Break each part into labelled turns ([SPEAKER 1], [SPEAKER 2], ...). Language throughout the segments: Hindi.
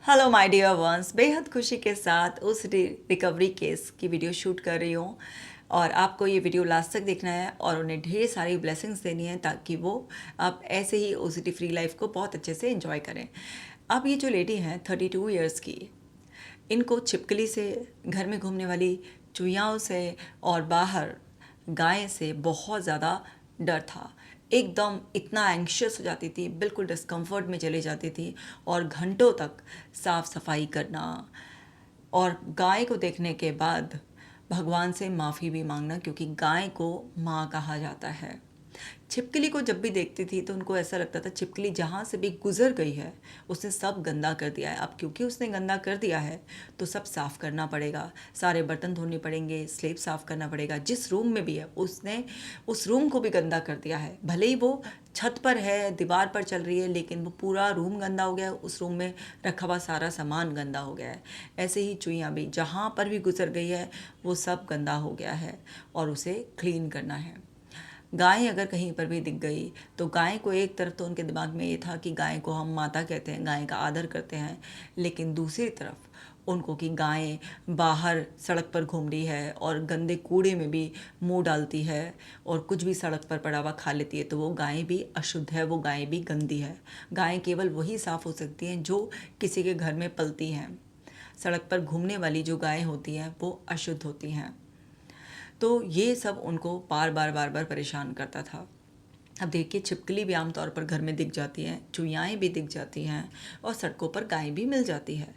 [SPEAKER 1] हेलो माय डियर वंस, बेहद खुशी के साथ उस रिकवरी केस की वीडियो शूट कर रही हूँ। और आपको ये वीडियो लास्ट तक देखना है और उन्हें ढेर सारी ब्लेसिंग्स देनी है ताकि वो आप ऐसे ही ओसीटी फ्री लाइफ को बहुत अच्छे से एंजॉय करें। अब ये जो लेडी हैं 32 ईयर्स की, इनको छिपकली से, घर में घूमने वाली चुहियाओं से और बाहर गाय से बहुत ज़्यादा डर था। एकदम इतना एंग्शियस हो जाती थी, बिल्कुल डिस्कम्फर्ट में चली जाती थी और घंटों तक साफ सफाई करना और गाय को देखने के बाद भगवान से माफ़ी भी मांगना, क्योंकि गाय को माँ कहा जाता है। छिपकली को जब भी देखती थी तो उनको ऐसा लगता था छिपकली जहाँ से भी गुजर गई है उसने सब गंदा कर दिया है। अब क्योंकि उसने गंदा कर दिया है तो सब साफ़ करना पड़ेगा, सारे बर्तन धोने पड़ेंगे, स्लेब साफ़ करना पड़ेगा। जिस रूम में भी है उसने उस रूम को भी गंदा कर दिया है। भले ही वो छत पर है, दीवार पर चल रही है, लेकिन वो पूरा रूम गंदा हो गया है, उस रूम में रखा हुआ सारा सामान गंदा हो गया है। ऐसे ही चुईयाँ भी जहाँ पर भी गुजर गई है वो सब गंदा हो गया है और उसे क्लीन करना है। गाय अगर कहीं पर भी दिख गई तो गाय को एक तरफ तो उनके दिमाग में ये था कि गाय को हम माता कहते हैं, गाय का आदर करते हैं, लेकिन दूसरी तरफ उनको कि गाय बाहर सड़क पर घूम रही है और गंदे कूड़े में भी मुंह डालती है और कुछ भी सड़क पर पड़ा हुआ खा लेती है, तो वो गाय भी अशुद्ध है, वो गाय भी गंदी है। गाय केवल वही साफ़ हो सकती हैं जो किसी के घर में पलती हैं। सड़क पर घूमने वाली जो गाय होती हैं वो अशुद्ध होती हैं। तो ये सब उनको बार बार परेशान करता था। अब देखिए, छिपकली भी आमतौर पर घर में दिख जाती हैं, चुहियाएँ भी दिख जाती हैं और सड़कों पर गाय भी मिल जाती है।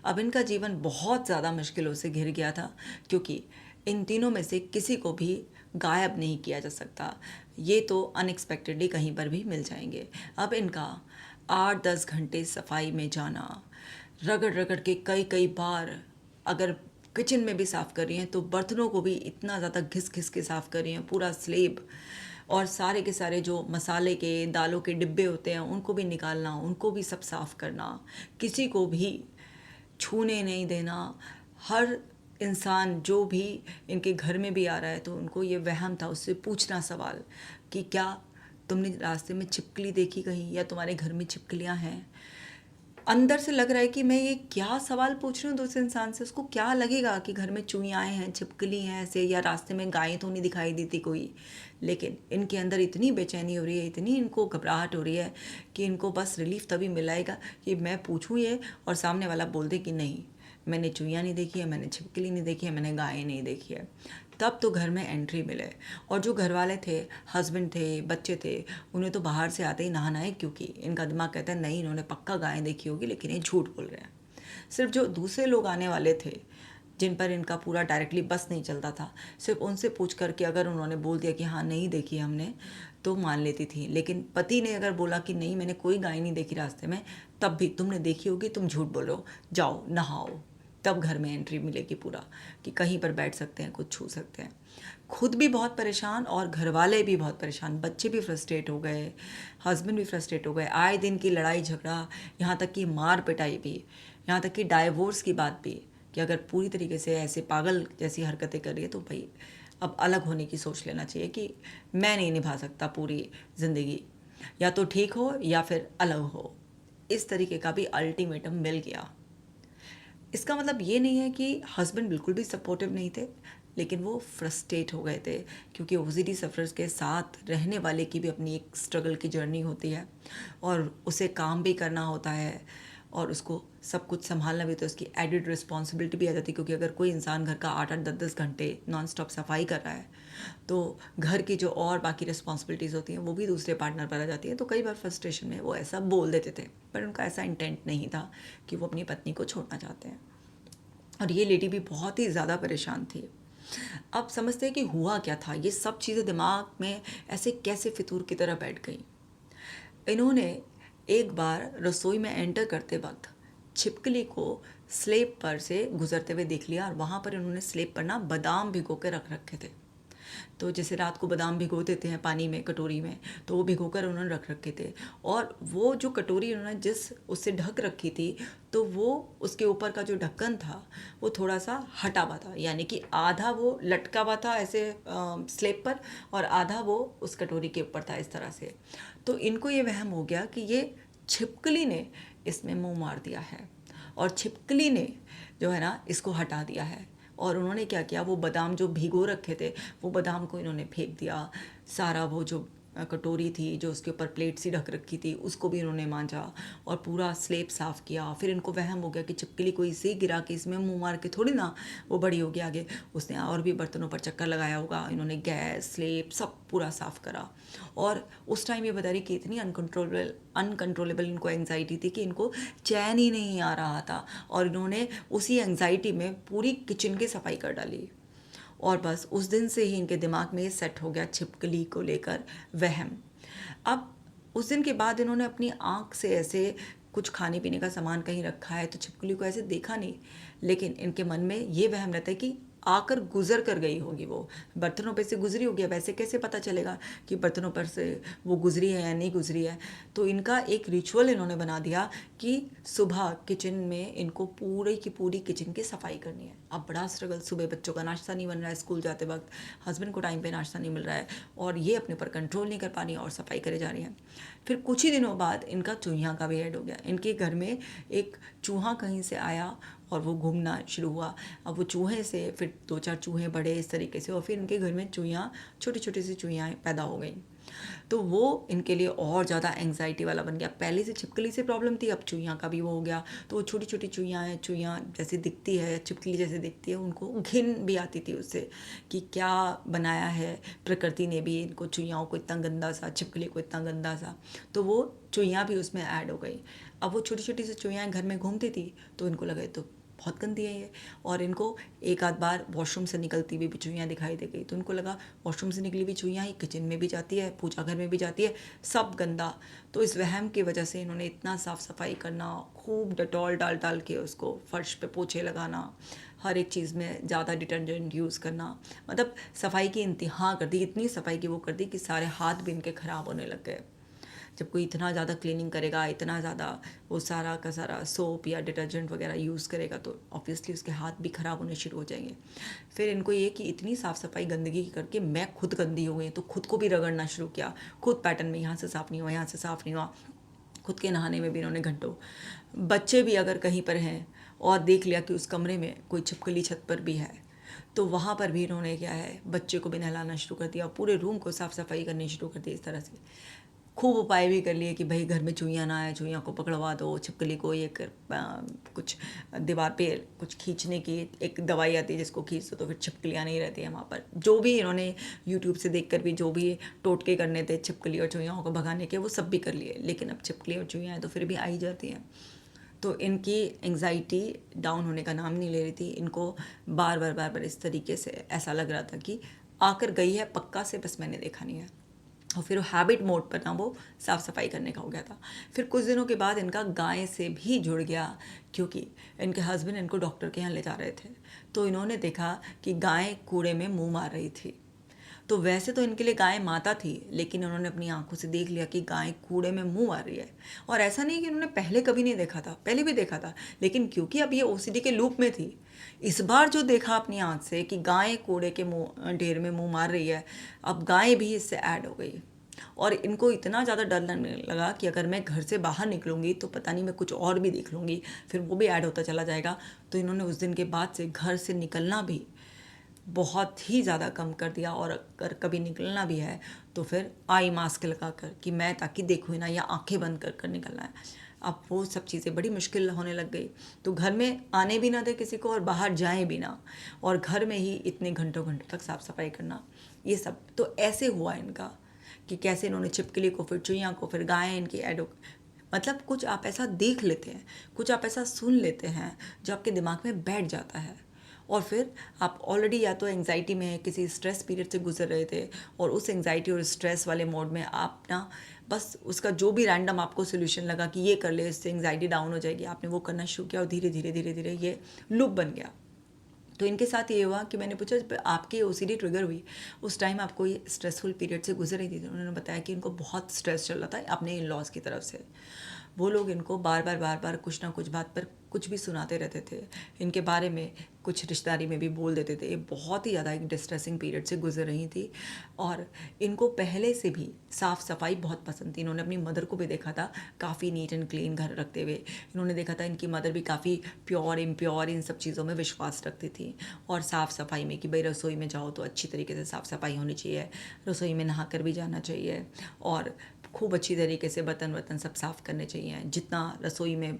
[SPEAKER 1] अब इनका जीवन बहुत ज़्यादा मुश्किलों से घिर गया था, क्योंकि इन तीनों में से किसी को भी गायब नहीं किया जा सकता। ये तो अनएक्सपेक्टेडली कहीं पर भी मिल जाएंगे। अब इनका 8-10 घंटे सफाई में जाना, रगड़ रगड़ के कई कई बार, अगर किचन में भी साफ़ कर रही हैं तो बर्तनों को भी इतना ज़्यादा घिस घिस के साफ़ कर रही हैं, पूरा स्लेब, और सारे के सारे जो मसाले के दालों के डिब्बे होते हैं उनको भी निकालना, उनको भी सब साफ़ करना, किसी को भी छूने नहीं देना। हर इंसान जो भी इनके घर में भी आ रहा है तो उनको ये वहम था, उससे पूछना सवाल कि क्या तुमने रास्ते में छिपकली देखी कहीं, या तुम्हारे घर में छिपकलियाँ हैं। अंदर से लग रहा है कि मैं ये क्या सवाल पूछ रही हूँ दूसरे इंसान से, उसको क्या लगेगा कि घर में चूहियाँ हैं, छिपकली हैं ऐसे, या रास्ते में गायें तो नहीं दिखाई देती कोई। लेकिन इनके अंदर इतनी बेचैनी हो रही है, इतनी इनको घबराहट हो रही है कि इनको बस रिलीफ तभी मिलेगा कि मैं पूछूँ ये और सामने वाला बोल दे कि नहीं, मैंने चूहियाँ नहीं देखी है, मैंने छिपकली नहीं देखी है, मैंने गायें नहीं देखी है। तब तो घर में एंट्री मिले। और जो घर वाले थे, हस्बैंड थे, बच्चे थे, उन्हें तो बाहर से आते ही नहाना है, क्योंकि इनका दिमाग कहता है नहीं, इन्होंने पक्का गायें देखी होगी, लेकिन ये झूठ बोल रहे हैं। सिर्फ जो दूसरे लोग आने वाले थे, जिन पर इनका पूरा डायरेक्टली बस नहीं चलता था, सिर्फ उनसे पूछ करके अगर उन्होंने बोल दिया कि हाँ नहीं देखी हमने, तो मान लेती थी। लेकिन पति ने अगर बोला कि नहीं, मैंने कोई गाय नहीं देखी रास्ते में, तब भी तुमने देखी होगी, तुम झूठ बोल रहे हो, जाओ नहाओ। तब घर में एंट्री मिलेगी पूरा, कि कहीं पर बैठ सकते हैं, कुछ छू सकते हैं। खुद भी बहुत परेशान और घर वाले भी बहुत परेशान, बच्चे भी फ्रस्ट्रेट हो गए, हस्बैंड भी फ्रस्ट्रेट हो गए। आए दिन की लड़ाई झगड़ा, यहाँ तक कि मार पिटाई भी, यहाँ तक कि डाइवोर्स की बात भी, कि अगर पूरी तरीके से ऐसे पागल जैसी हरकतें कर रही है तो भाई अब अलग होने की सोच लेना चाहिए कि मैं नहीं निभा सकता पूरी ज़िंदगी, या तो ठीक हो या फिर अलग हो। इस तरीके का भी अल्टीमेटम मिल गया। इसका मतलब ये नहीं है कि हस्बैंड बिल्कुल भी सपोर्टिव नहीं थे, लेकिन वो फ्रस्ट्रेट हो गए थे, क्योंकि ओसीडी सफ़रर्स के साथ रहने वाले की भी अपनी एक स्ट्रगल की जर्नी होती है और उसे काम भी करना होता है और उसको सब कुछ संभालना भी, तो उसकी एडिड रिस्पॉन्सिबिलिटी भी आ जाती है। क्योंकि अगर कोई इंसान घर का 8-8 10-10 घंटे नॉन स्टॉप सफाई कर रहा है तो घर की जो और बाकी रिस्पॉन्सिबिलिटीज़ होती हैं वो भी दूसरे पार्टनर पर आ जाती हैं। तो कई बार फ्रस्ट्रेशन में वो ऐसा बोल देते थे, पर उनका ऐसा इंटेंट नहीं था कि वो अपनी पत्नी को छोड़ना चाहते हैं। और ये लेडी भी बहुत ही ज़्यादा परेशान थी। अब समझते हैं कि हुआ क्या था, ये सब चीज़ें दिमाग में ऐसे कैसे फितूर की तरह बैठ गई। इन्होंने एक बार रसोई में एंटर करते वक्त छिपकली को स्लेब पर से गुजरते हुए देख लिया और वहाँ पर इन्होंने स्लेब पर ना बादाम भिगो के रख रखे थे। तो जैसे रात को बादाम भिगो देते हैं पानी में, कटोरी में, तो वो भिगो कर उन्होंने रख रखे थे। और वो जो कटोरी उन्होंने जिस उससे ढक रखी थी, तो वो उसके ऊपर का जो ढक्कन था वो थोड़ा सा हटा हुआ था, यानी कि आधा वो लटका हुआ था ऐसे स्लेब पर और आधा वो उस कटोरी के ऊपर था, इस तरह से। तो इनको ये वहम हो गया कि ये छिपकली ने इसमें मुंह मार दिया है। और छिपकली ने जो है ना इसको हटा दिया है। और उन्होंने क्या किया, वो बादाम जो भिगो रखे थे वो बादाम को इन्होंने फेंक दिया। सारा वो जो कटोरी थी जो उसके ऊपर प्लेट सी ढक रखी थी उसको भी इन्होंने मांजा और पूरा स्लेब साफ़ किया। फिर इनको वहम हो गया कि छिपकली को इसे गिरा के इसमें मुंह मार के थोड़ी ना वो बड़ी होगी आगे। उसने और भी बर्तनों पर चक्कर लगाया होगा। इन्होंने गैस स्लेब सब पूरा साफ़ करा। और उस टाइम ये बता रही कि इतनी अनकंट्रोलेबल इनको एंग्जाइटी थी कि इनको चैन ही नहीं आ रहा था। और इन्होंने उसी एंग्जाइटी में पूरी किचन की सफाई कर डाली। और बस उस दिन से ही इनके दिमाग में ये सेट हो गया छिपकली को लेकर वहम। अब उस दिन के बाद इन्होंने अपनी आँख से ऐसे कुछ खाने पीने का सामान कहीं रखा है तो छिपकली को ऐसे देखा नहीं, लेकिन इनके मन में ये वहम रहता है कि आकर गुजर कर गई होगी, वो बर्तनों पे से गुजरी होगी। अब ऐसे कैसे पता चलेगा कि बर्तनों पर से वो गुजरी है या नहीं गुजरी है। तो इनका एक रिचुअल इन्होंने बना दिया कि सुबह किचन में इनको पूरी की पूरी किचन की सफाई करनी है। अब बड़ा स्ट्रगल, सुबह बच्चों का नाश्ता नहीं बन रहा है, स्कूल जाते वक्त हस्बैंड को टाइम पे नाश्ता नहीं मिल रहा है और ये अपने ऊपर कंट्रोल नहीं कर पा रही और सफाई करे जा रही हैं। फिर कुछ ही दिनों बाद इनका चूहिया का भी ऐड हो गया। इनके घर में एक चूहा कहीं से आया और वो घूमना शुरू हुआ। अब वो चूहे से फिर 2-4 चूहे बढ़े इस तरीके से और फिर इनके घर में चूहियाँ, छोटी छोटी सी चूहियाँ पैदा हो गई। तो वो इनके लिए और ज़्यादा एंग्जाइटी वाला बन गया। पहले से छिपकली से प्रॉब्लम थी, अब चूहियाँ का भी वो हो गया। तो वो छोटी छोटी चूहियाँ हैं, चूहियाँ जैसे दिखती है छिपकली जैसे दिखती है, उनको घिन भी आती थी उससे कि क्या बनाया है प्रकृति ने भी इनको, चूहियाओं को इतना गंदा सा, छिपकली को इतना गंदा सा। तो वो चूहियाँ भी उसमें ऐड हो गई। अब वो छोटी छोटी सी चूहियाँ घर में घूमती थी तो इनको लगे तो बहुत गंदी है ये। और इनको एक आध बार वॉशरूम से निकलती हुई भी चूहियाँ दिखाई दे गई तो उनको लगा वॉशरूम से निकली हुई चूहियाँ ही किचन में भी जाती है, पूजा घर में भी जाती है, सब गंदा। तो इस वहम की वजह से इन्होंने इतना साफ़ सफाई करना, खूब डेटॉल डाल डाल के उसको फर्श पे पोछे लगाना, हर एक चीज़ में ज़्यादा डिटर्जेंट यूज़ करना, मतलब सफाई की इंतहा कर दी। इतनी सफाई की वो कर दी कि सारे हाथ भी इनके ख़राब होने लग गए। जब कोई इतना ज़्यादा क्लीनिंग करेगा, इतना ज़्यादा वो सारा का सारा सोप या डिटर्जेंट वगैरह यूज़ करेगा तो ऑब्वियसली उसके हाथ भी ख़राब होने शुरू हो जाएंगे। फिर इनको ये कि इतनी साफ़ सफाई गंदगी करके मैं खुद गंदी हो गई तो खुद को भी रगड़ना शुरू किया। खुद पैटर्न में यहाँ से साफ़ नहीं हुआ, यहाँ से साफ़ नहीं हुआ। खुद के नहाने में भी इन्होंने घंटों, बच्चे भी अगर कहीं पर हैं और देख लिया कि उस कमरे में कोई छिपकली छत पर भी है तो वहाँ पर भी इन्होंने क्या है, बच्चे को भी नहलाना शुरू कर दिया, पूरे रूम को साफ़ सफाई करनी शुरू कर दी। इस तरह से खूब उपाय भी कर लिए कि भाई घर में चूहियाँ ना आए, चूहियाँ को पकड़वा दो, छिपकली को ये कुछ दीवार पे कुछ खींचने की एक दवाई आती है जिसको खींच दो तो फिर छिपकलियाँ नहीं रहती हैं वहाँ पर। जो भी इन्होंने यूट्यूब से देखकर भी जो भी टोटके करने थे छिपकली और चूहियाँ को भगाने के वो सब भी कर लिए, लेकिन अब छिपकली और चूहियाँ तो फिर भी आई जाती हैं। तो इनकी एंग्जाइटी डाउन होने का नाम नहीं ले रही थी। इनको बार बार बार बार इस तरीके से ऐसा लग रहा था कि आकर गई है पक्का से, बस मैंने देखा नहीं है। और फिर हैबिट मोड पर ना वो साफ़ सफाई करने का हो गया था। फिर कुछ दिनों के बाद इनका गाय से भी जुड़ गया क्योंकि इनके हस्बैंड इनको डॉक्टर के यहाँ ले जा रहे थे तो इन्होंने देखा कि गाय कूड़े में मुंह मार रही थी। तो वैसे तो इनके लिए गाय माता थी, लेकिन उन्होंने अपनी आंखों से देख लिया कि गाय कूड़े में मुंह मार रही है। और ऐसा नहीं कि उन्होंने पहले कभी नहीं देखा था, पहले भी देखा था, लेकिन क्योंकि अब ये ओसीडी के लूप में थी, इस बार जो देखा अपनी आंख से कि गाय कूड़े के मुंह ढेर में मुंह मार रही है, अब गाय भी इससे ऐड हो गई। और इनको इतना ज़्यादा डर लगने लगा कि अगर मैं घर से बाहर निकलूँगी तो पता नहीं मैं कुछ और भी देख लूँगी, फिर वो भी ऐड होता चला जाएगा। तो इन्होंने उस दिन के बाद से घर से निकलना भी बहुत ही ज़्यादा कम कर दिया। और अगर कभी निकलना भी है तो फिर आई मास्क लगा कर कि मैं ताकि देखूँ ही ना, या आंखें बंद कर कर निकलना है। अब वो सब चीज़ें बड़ी मुश्किल होने लग गई। तो घर में आने भी ना दे किसी को और बाहर जाएं भी ना, और घर में ही इतने घंटों घंटों तक साफ़ सफाई करना, ये सब तो ऐसे हुआ इनका कि कैसे इन्होंने छिपकली को, फिर चुईया को, फिर गायें इनकी ऐड हो। मतलब कुछ आप ऐसा देख लेते हैं, कुछ आप ऐसा सुन लेते हैं जो आपके दिमाग में बैठ जाता है। और फिर आप ऑलरेडी या तो एंग्जाइटी में किसी स्ट्रेस पीरियड से गुजर रहे थे और उस एंग्जाइटी और स्ट्रेस वाले मोड में आप ना बस उसका जो भी रैंडम आपको सोल्यूशन लगा कि ये कर ले, इससे एंग्जाइटी डाउन हो जाएगी, आपने वो करना शुरू किया और धीरे धीरे धीरे धीरे ये लूप बन गया। तो इनके साथ ये हुआ कि मैंने पूछा जब आपकी ओसीडी ट्रिगर हुई उस टाइम आप कोई स्ट्रेसफुल पीरियड से गुजर रही थी, तो उन्होंने बताया कि इनको बहुत स्ट्रेस चल रहा था अपने इन लॉज की तरफ से। वो लोग इनको बार बार कुछ ना कुछ बात पर कुछ भी सुनाते रहते थे, इनके बारे में कुछ रिश्तेदारी में भी बोल देते थे। ये बहुत ही ज़्यादा एक डिस्ट्रेसिंग पीरियड से गुजर रही थी और इनको पहले से भी साफ़ सफाई बहुत पसंद थी। इन्होंने अपनी मदर को भी देखा था काफ़ी नीट एंड क्लीन घर रखते हुए। इन्होंने देखा था इनकी मदर भी काफ़ी प्योर इम्प्योर इन सब चीज़ों में विश्वास रखती थी और साफ़ सफाई में कि भाई रसोई में जाओ तो अच्छी तरीके से साफ़ सफाई होनी चाहिए, रसोई में नहा कर भी जाना चाहिए और खूब अच्छी तरीके से बर्तन वर्तन सब साफ़ करने चाहिए। जितना रसोई में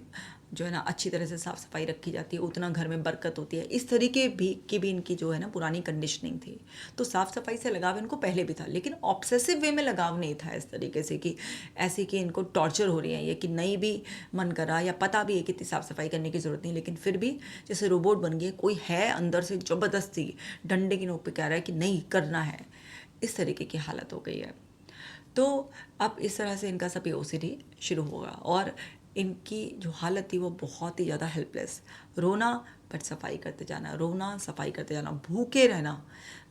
[SPEAKER 1] जो है ना अच्छी तरह से साफ़ सफाई रखी जाती है उतना घर में बरकत होती है। इस तरीके भी इनकी जो है ना पुरानी कंडीशनिंग थी। तो साफ़ सफाई से लगाव इनको पहले भी था, लेकिन ऑब्सेसिव वे में लगाव नहीं था इस तरीके से कि ऐसे कि इनको टॉर्चर हो रही है ये, कि नहीं भी मन करा या पता भी है कि इतनी साफ़ सफाई करने की ज़रूरत नहीं, लेकिन फिर भी जैसे रोबोट बन गए, कोई है अंदर से ज़बरदस्ती डंडे की नोक पे कह रहा है कि नहीं करना है। इस तरीके की हालत हो गई है। तो अब इस तरह से इनका सब ओसीडी शुरू होगा और इनकी जो हालत थी वो बहुत ही ज़्यादा हेल्पलेस, रोना बट सफाई करते जाना, रोना सफाई करते जाना, भूखे रहना।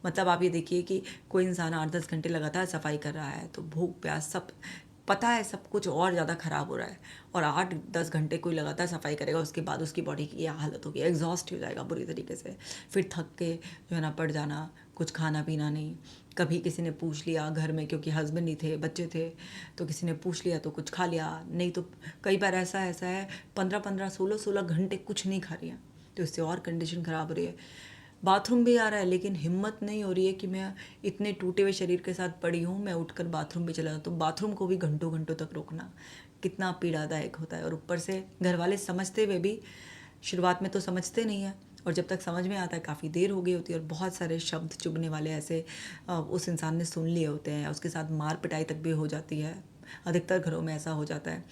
[SPEAKER 1] मतलब आप ये देखिए कि कोई इंसान 8-10 घंटे लगातार सफाई कर रहा है तो भूख प्यास सब पता है, सब कुछ और ज़्यादा ख़राब हो रहा है और 8-10 घंटे कोई लगातार सफाई करेगा उसके बाद उसकी बॉडी की यह हालत होगी, एग्जॉस्ट हो जाएगा बुरी तरीके से, फिर थक के जो है ना पड़ जाना, कुछ खाना पीना नहीं। कभी किसी ने पूछ लिया घर में, क्योंकि हस्बैंड नहीं थे बच्चे थे, तो किसी ने पूछ लिया तो कुछ खा लिया, नहीं तो कई बार ऐसा है 15-15 16-16 घंटे कुछ नहीं खा रही हैं, तो इससे और कंडीशन ख़राब हो रही है। बाथरूम भी आ रहा है लेकिन हिम्मत नहीं हो रही है कि मैं इतने टूटे हुए शरीर के साथ पड़ी हूँ, मैं उठकर बाथरूम भी चला जाऊँ, तो बाथरूम को भी घंटों घंटों तक रोकना कितना पीड़ादायक होता है। और ऊपर से घर वाले समझते हुए भी शुरुआत में तो समझते नहीं हैं और जब तक समझ में आता है काफ़ी देर हो गई होती है और बहुत सारे शब्द चुभने वाले ऐसे उस इंसान ने सुन लिए होते हैं, उसके साथ मार पिटाई तक भी हो जाती है। अधिकतर घरों में ऐसा हो जाता है,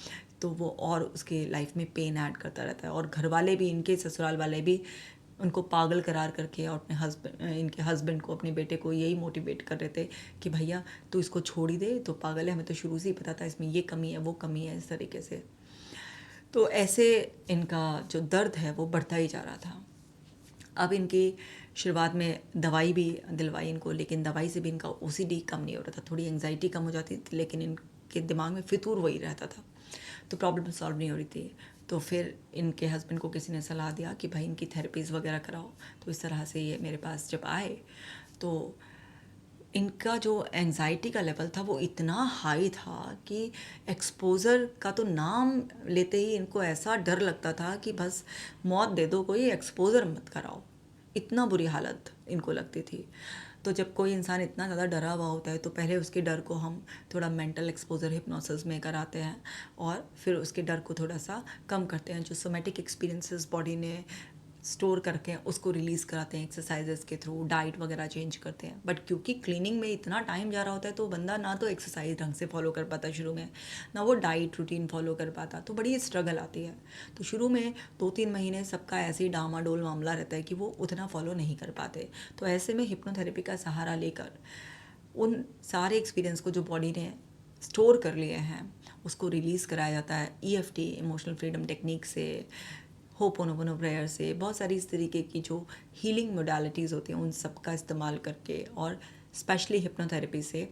[SPEAKER 1] तो वो और उसके लाइफ में पेन ऐड करता रहता है और घर वाले भी, इनके ससुराल वाले भी उनको पागल करार करके और अपने इनके हस्बैंड को, अपने बेटे को यही मोटिवेट कर रहे थे कि भैया तू इसको छोड़ ही दे, तो पागल है, हमें तो शुरू से ही पता था इसमें ये कमी है वो कमी है, इस तरीके से। तो ऐसे इनका जो दर्द है वो बढ़ता ही जा रहा था। अब इनकी शुरुआत में दवाई भी दिलवाई इनको, लेकिन दवाई से भी इनका ओसीडी कम नहीं हो रहा था। थोड़ी एंजाइटी कम हो जाती थी लेकिन इनके दिमाग में फितूर वही रहता था, तो प्रॉब्लम सॉल्व नहीं हो रही थी। तो फिर इनके हस्बैंड को किसी ने सलाह दिया कि भाई इनकी थेरेपीज़ वगैरह कराओ। तो इस तरह से ये मेरे पास जब आए तो इनका जो एंजाइटी का लेवल था वो इतना हाई था कि एक्सपोज़र का तो नाम लेते ही इनको ऐसा डर लगता था कि बस मौत दे दो, कोई एक्सपोज़र मत कराओ, इतना बुरी हालत इनको लगती थी। तो जब कोई इंसान इतना ज़्यादा डरा हुआ होता है तो पहले उसके डर को हम थोड़ा मेंटल एक्सपोज़र हिप्नोसिस में कराते हैं और फिर उसके डर को थोड़ा सा कम करते हैं। जो सोमेटिक एक्सपीरियंसेस बॉडी ने स्टोर करके उसको रिलीज़ कराते हैं एक्सरसाइजेस के थ्रू, डाइट वगैरह चेंज करते हैं। बट क्योंकि क्लीनिंग में इतना टाइम जा रहा होता है तो बंदा ना तो एक्सरसाइज ढंग से फॉलो कर पाता शुरू में, ना वो डाइट रूटीन फॉलो कर पाता, तो बड़ी स्ट्रगल आती है। तो शुरू में 2-3 महीने सबका ऐसे ही डामाडोल मामला रहता है कि वो उतना फॉलो नहीं कर पाते। तो ऐसे में हिप्नोथेरेपी का सहारा लेकर उन सारे एक्सपीरियंस को जो बॉडी ने स्टोर कर लिए हैं उसको रिलीज़ कराया जाता है ईएफटी, इमोशनल फ्रीडम टेक्निक से, होपोनोपोनो प्रेयर से, बहुत सारी इस तरीके की जो हीलिंग मोडालिटीज़ होती हैं उन सब का इस्तेमाल करके और स्पेशली हिप्नोथेरेपी से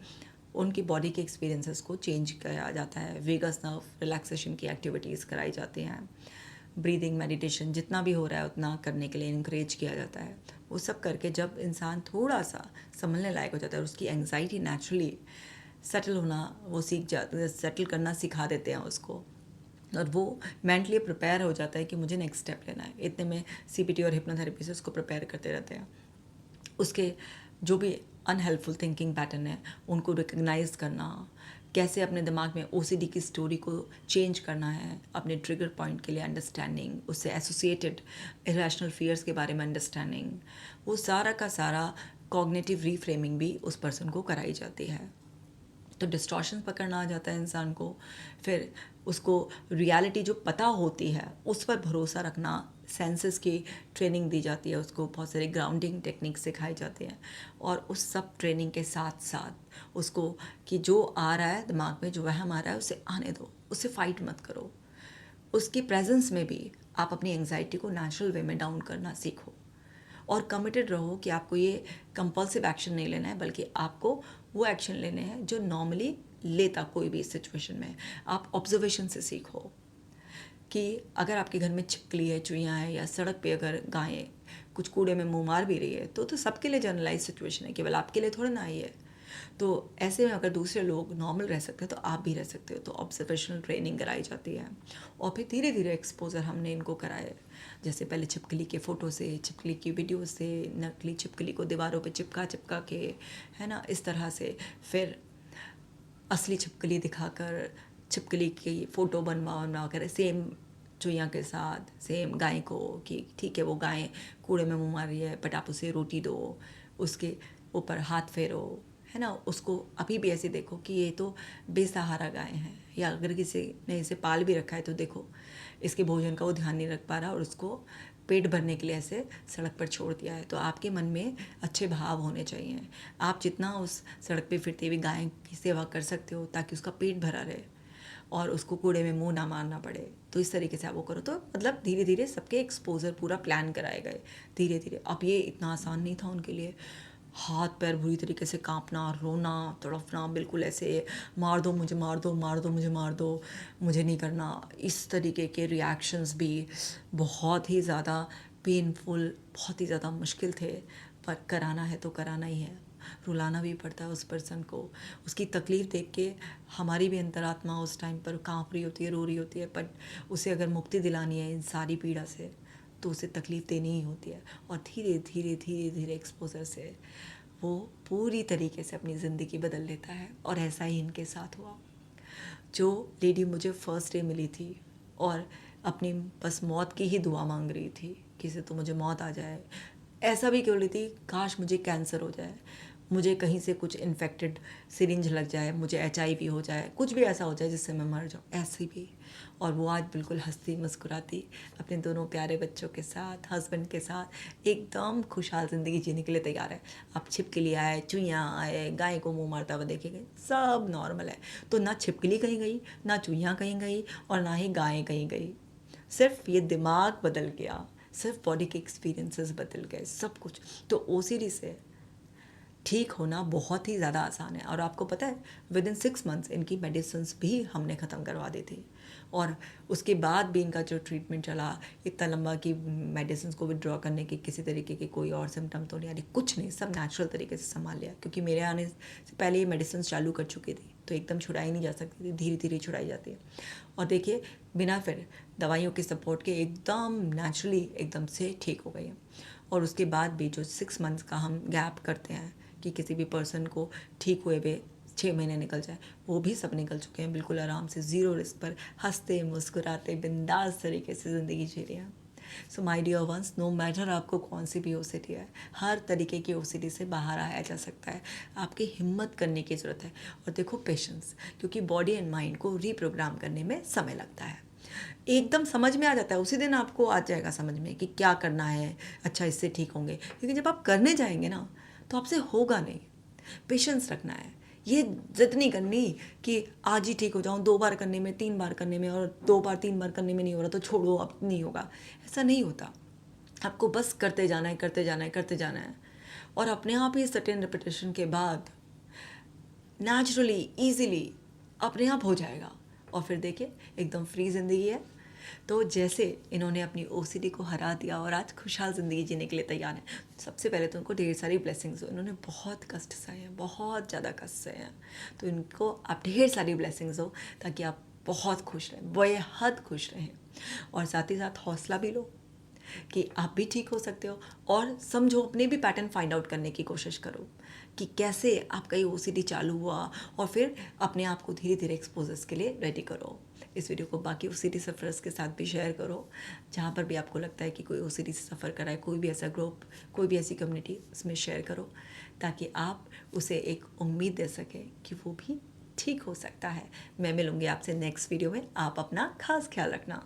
[SPEAKER 1] उनकी बॉडी के एक्सपीरियंसेस को चेंज किया जाता है। वेगस नर्व रिलैक्सेशन की एक्टिविटीज़ कराई जाती हैं, ब्रीदिंग मेडिटेशन जितना भी हो रहा है उतना करने के लिए इनक्रेज किया जाता है। वो सब करके जब इंसान थोड़ा सा संभलने लायक हो जाता है और उसकी एंग्जाइटी नेचुरली सेटल होना वो सीख जाता, सेटल करना सिखा देते हैं उसको, और वो मेंटली प्रिपेयर हो जाता है कि मुझे नेक्स्ट स्टेप लेना है। इतने में सीपीटी और हिप्नोथेरेपी से उसको प्रिपेयर करते रहते हैं। उसके जो भी अनहेल्पफुल थिंकिंग पैटर्न है उनको रिकग्नाइज करना, कैसे अपने दिमाग में ओसीडी की स्टोरी को चेंज करना है, अपने ट्रिगर पॉइंट के लिए अंडरस्टैंडिंग, उससे एसोसिएटेड इरेशनल फियर्स के बारे में अंडरस्टैंडिंग, वो सारा का सारा कॉग्निटिव रीफ्रेमिंग भी उस पर्सन को कराई जाती है। तो डिस्टॉर्शन पकड़ना आ जाता है इंसान को। फिर उसको रियलिटी जो पता होती है उस पर भरोसा रखना, सेंसेस की ट्रेनिंग दी जाती है उसको, बहुत सारे ग्राउंडिंग टेक्निक सिखाई जाती हैं। और उस सब ट्रेनिंग के साथ साथ उसको कि जो आ रहा है दिमाग में, जो वहम आ रहा है उसे आने दो, उससे फाइट मत करो। उसकी प्रेजेंस में भी आप अपनी एंग्जाइटी को नेचुरल वे में डाउन करना सीखो और कमिटेड रहो कि आपको ये कंपल्सिव एक्शन नहीं लेना है, बल्कि आपको वो एक्शन लेने हैं जो नॉर्मली लेता कोई भी इस सिचुएशन में। आप ऑब्जर्वेशन से सीखो कि अगर आपके घर में छिपकली है, चूहियाँ हैं, या सड़क पे अगर गायें कुछ कूड़े में मुँह मार भी रही है तो सबके लिए जनरलाइज सिचुएशन है, केवल आपके लिए थोड़ा ना ही है। तो ऐसे में अगर दूसरे लोग नॉर्मल रह सकते हैं तो आप भी रह सकते हो। तो ऑब्जर्वेशनल ट्रेनिंग कराई जाती है और फिर धीरे धीरे एक्सपोजर हमने इनको कराए। जैसे पहले छिपकली के फ़ोटो से, छिपकली की वीडियो से, नकली छिपकली को दीवारों पे चिपका के, है ना, इस तरह से। फिर असली छिपकली दिखाकर, छिपकली की फ़ोटो बनवा कर सेम चुहिया के साथ, सेम गाय को, कि ठीक है वो गाय कूड़े में मुँह मार रही है बट आप उसे रोटी दो, उसके ऊपर हाथ फेरो, है ना, उसको अभी भी ऐसे देखो कि ये तो बेसहारा गाय है, या अगर किसी ने इसे पाल भी रखा है तो देखो इसके भोजन का वो ध्यान नहीं रख पा रहा और उसको पेट भरने के लिए ऐसे सड़क पर छोड़ दिया है। तो आपके मन में अच्छे भाव होने चाहिए। आप जितना उस सड़क पे फिरती हुई गाय की सेवा कर सकते हो ताकि उसका पेट भरा रहे और उसको कूड़े में मुंह ना मारना पड़े, तो इस तरीके से आप वो करो। तो मतलब धीरे धीरे सबके एक्सपोजर पूरा प्लान कराए गए धीरे धीरे। अब ये इतना आसान नहीं था उनके लिए, हाथ पैर बुरी तरीके से कांपना, रोना, तड़फना, बिल्कुल ऐसे मार दो मुझे, मार दो, मार दो मुझे, मार दो, मुझे नहीं करना, इस तरीके के रिएक्शंस भी बहुत ही ज़्यादा पेनफुल, बहुत ही ज़्यादा मुश्किल थे। पर कराना है तो कराना ही है। रुलाना भी पड़ता है उस पर्सन को, उसकी तकलीफ़ देख के हमारी भी अंतरात्मा उस टाइम पर काँप रही होती है, रो रही होती है। बट उसे अगर मुक्ति दिलानी है इन सारी पीड़ा से तो उसे तकलीफ़ देनी ही होती है। और धीरे धीरे धीरे धीरे एक्सपोजर से वो पूरी तरीके से अपनी ज़िंदगी बदल लेता है। और ऐसा ही इनके साथ हुआ। जो लेडी मुझे फर्स्ट डे मिली थी और अपनी बस मौत की ही दुआ मांग रही थी, किसी तो मुझे मौत आ जाए, ऐसा भी क्यों रही थी, काश मुझे कैंसर हो जाए, मुझे कहीं से कुछ इन्फेक्टेड सिरिंज लग जाए, मुझे HIV हो जाए, कुछ भी ऐसा हो जाए जिससे मैं मर जाऊँ, ऐसी भी। और वो आज बिल्कुल हंसती मुस्कुराती अपने दोनों प्यारे बच्चों के साथ, हस्बैंड के साथ एकदम खुशहाल ज़िंदगी जीने के लिए तैयार है। अब छिपकली आए, चुहियाँ आए, गाय को मुंह मारता हुआ देखे गए, सब नॉर्मल है। तो ना छिपकली कहीं गई, ना चुहियाँ कहीं गई, और ना ही गाय कहीं गई। सिर्फ ये दिमाग बदल गया, सिर्फ बॉडी के एक्सपीरियंसेस बदल गए, सब कुछ। तो OCD से ठीक होना बहुत ही ज़्यादा आसान है। और आपको पता है विदिन 6 मंथ्स इनकी मेडिसिन्स भी हमने ख़त्म करवा दी थी। और उसके बाद भी इनका जो ट्रीटमेंट चला इतना लंबा कि मेडिसिन्स को विड्रॉ करने की किसी तरीके की कोई और सिम्टम तो नहीं आ रही, कुछ नहीं, सब नेचुरल तरीके से संभाल लिया। क्योंकि मेरे आने से पहले ये मेडिसिन चालू कर चुकी थी, तो एकदम छुड़ाई नहीं जा सकती थी, धीरे धीरे छुड़ाई जाती है। और देखिए बिना फिर दवाइयों के सपोर्ट के एकदम नेचुरली एकदम से ठीक हो गई है। और उसके बाद भी जो 6 मंथ्स का हम गैप करते हैं कि किसी भी पर्सन को ठीक हुए हुए 6 महीने निकल जाए, वो भी सब निकल चुके हैं, बिल्कुल आराम से, ज़ीरो रिस्क पर, हंसते मुस्कुराते बिंदास तरीके से ज़िंदगी जी रहे हैं। So my dear ones, no matter आपको कौन सी भी OCD है, हर तरीके की OCD से बाहर आया जा सकता है। आपकी हिम्मत करने की ज़रूरत है। और देखो पेशेंस, क्योंकि बॉडी एंड माइंड को रीप्रोग्राम करने में समय लगता है। एकदम समझ में आ जाता है, उसी दिन आपको आ जाएगा समझ में कि क्या करना है, अच्छा इससे ठीक होंगे। लेकिन जब आप करने जाएंगे ना तो आपसे होगा नहीं। पेशेंस रखना है, ये जिद नहीं करनी कि आज ही ठीक हो जाऊँ, 2 बार करने में, 3 बार करने में, और 2 बार 3 बार करने में नहीं हो रहा तो छोड़ो, अब नहीं होगा। ऐसा नहीं होता। आपको बस करते जाना है, करते जाना है, करते जाना है। और अपने आप ही सर्टेन रिपीटेशन के बाद नेचुरली, ईजीली अपने आप हो जाएगा। और फिर देखिए एकदम फ्री ज़िंदगी है। तो जैसे इन्होंने अपनी OCD को हरा दिया और आज खुशहाल ज़िंदगी जीने के लिए तैयार हैं। सबसे पहले तो उनको ढेर सारी ब्लेसिंग्स हो, इन्होंने बहुत कष्ट सहे हैं, बहुत ज़्यादा कष्ट सहे हैं। तो इनको आप ढेर सारी ब्लेसिंग्स हो ताकि आप बहुत खुश रहें, बेहद खुश रहें। और साथ ही साथ हौसला भी लो कि आप भी ठीक हो सकते हो। और समझो, अपने भी पैटर्न फाइंड आउट करने की कोशिश करो कि कैसे आपका ये OCD चालू हुआ, और फिर अपने आप को धीरे धीरे एक्सपोजर्स के लिए रेडी करो। इस वीडियो को बाकी OCD सफ़रर्स के साथ भी शेयर करो, जहाँ पर भी आपको लगता है कि कोई OCD से सफ़र कर रहा है, कोई भी ऐसा ग्रुप, कोई भी ऐसी कम्युनिटी, उसमें शेयर करो ताकि आप उसे एक उम्मीद दे सकें कि वो भी ठीक हो सकता है। मैं मिलूँगी आपसे नेक्स्ट वीडियो में। आप अपना खास ख्याल रखना।